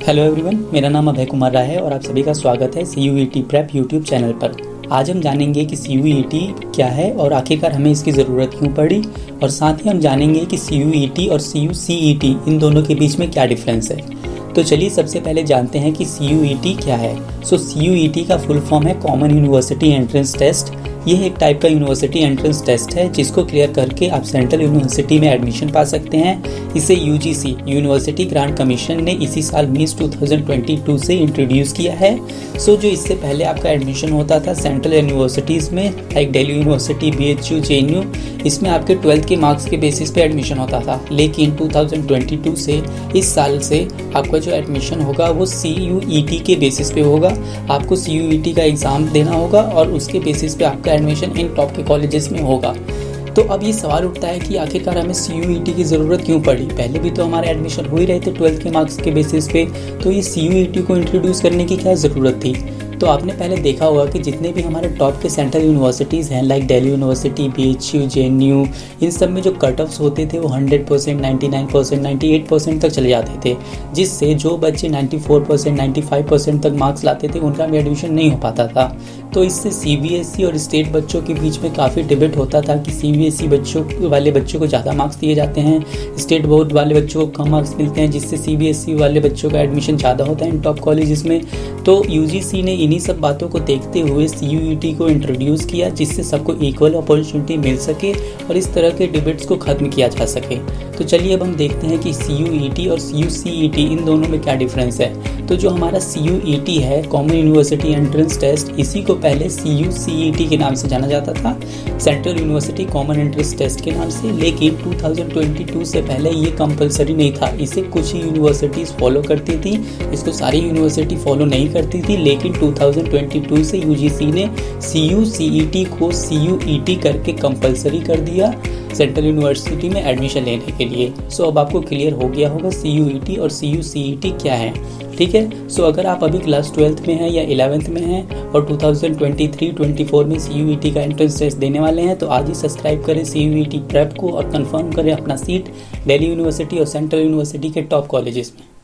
Hello everyone, मेरा नाम अभय कुमार राय है और आप सभी का स्वागत है CUET प्रेप यूट्यूब चैनल पर। आज हम जानेंगे कि CUET क्या है और आखिरकार हमें इसकी ज़रूरत क्यों पड़ी, और साथ ही हम जानेंगे कि CUET और CUCET इन दोनों के बीच में क्या डिफरेंस है। तो चलिए सबसे पहले जानते हैं कि CUET क्या है। CUET का फुल फॉर्म है कॉमन यूनिवर्सिटी एंट्रेंस टेस्ट। यह एक टाइप का यूनिवर्सिटी एंट्रेंस टेस्ट है जिसको क्लियर करके आप सेंट्रल यूनिवर्सिटी में एडमिशन पा सकते हैं। इसे UGC यूनिवर्सिटी ग्रांट कमीशन ने इसी साल मई 2022 से इंट्रोड्यूस किया है। जो इससे पहले आपका एडमिशन होता था सेंट्रल यूनिवर्सिटीज़ में, like Delhi university, BHU, JNU, इसमें आपके 12th के मार्क्स के बेसिस पे एडमिशन होता था। लेकिन 2022 से इस साल से आपका जो एडमिशन होगा वो CUET के बेसिस पे होगा। आपको CUET का एग्ज़ाम देना होगा और उसके बेसिस पे आपका एडमिशन इन टॉप के कॉलेजेस में होगा। तो अब ये सवाल उठता है कि आखिरकार हमें CUET की ज़रूरत क्यों पड़ी। पहले भी तो हमारे एडमिशन हो ही रहे थे 12th के मार्क्स के बेसिस पे, तो ये CUET को इंट्रोड्यूस करने की क्या ज़रूरत थी। तो आपने पहले देखा होगा कि जितने भी हमारे टॉप के सेंट्रल यूनिवर्सिटीज़ हैं, like Delhi university, BHU, JNU, इन सब में जो कट ऑफ्स होते थे वो 100%, 99%, 98% तक चले जाते थे, जिससे जो बच्चे 94%, 95% तक मार्क्स लाते थे उनका भी एडमिशन नहीं हो पाता था। तो इससे CBSE और स्टेट बच्चों के बीच में काफ़ी डिबेट होता था कि CBSE वाले बच्चों को ज़्यादा मार्क्स दिए जाते हैं, स्टेट बोर्ड वाले बच्चों को कम मार्क्स मिलते हैं, जिससे CBSE वाले बच्चों का एडमिशन ज़्यादा होता है इन टॉप कॉलेजेस में। तो UGC ने इन्हीं सब बातों को देखते हुए CUET को इंट्रोड्यूस किया, जिससे सबको इक्वल अपॉर्चुनिटी मिल सके और इस तरह के डिबेट्स को ख़त्म किया जा सके। तो चलिए अब हम देखते हैं कि CUET और CUCET इन दोनों में क्या डिफरेंस है। तो जो हमारा CUET है, कॉमन यूनिवर्सिटी एंट्रेंस टेस्ट, इसी को पहले CUCET के नाम से जाना जाता था, Central University Common Entrance Test के नाम से। लेकिन 2022 से पहले ये कंपलसरी नहीं था, इसे कुछ ही यूनिवर्सिटीज़ फॉलो करती थी, इसको सारी यूनिवर्सिटी फॉलो नहीं करती थी। लेकिन 2022 से UGC ने CUCET को CUET करके कंपलसरी कर दिया सेंट्रल यूनिवर्सिटी में एडमिशन लेने के लिए। अब आपको क्लियर हो गया होगा CUET और CUCET क्या है, ठीक है। अगर आप अभी क्लास 12th में हैं या 11th में हैं और 2023-24 में CUET का एंट्रेंस टेस्ट देने वाले हैं, तो आज ही सब्सक्राइब करें CUET प्रेप को और कंफर्म करें अपना सीट दिल्ली यूनिवर्सिटी और सेंट्रल यूनिवर्सिटी के टॉप कॉलेजेस में।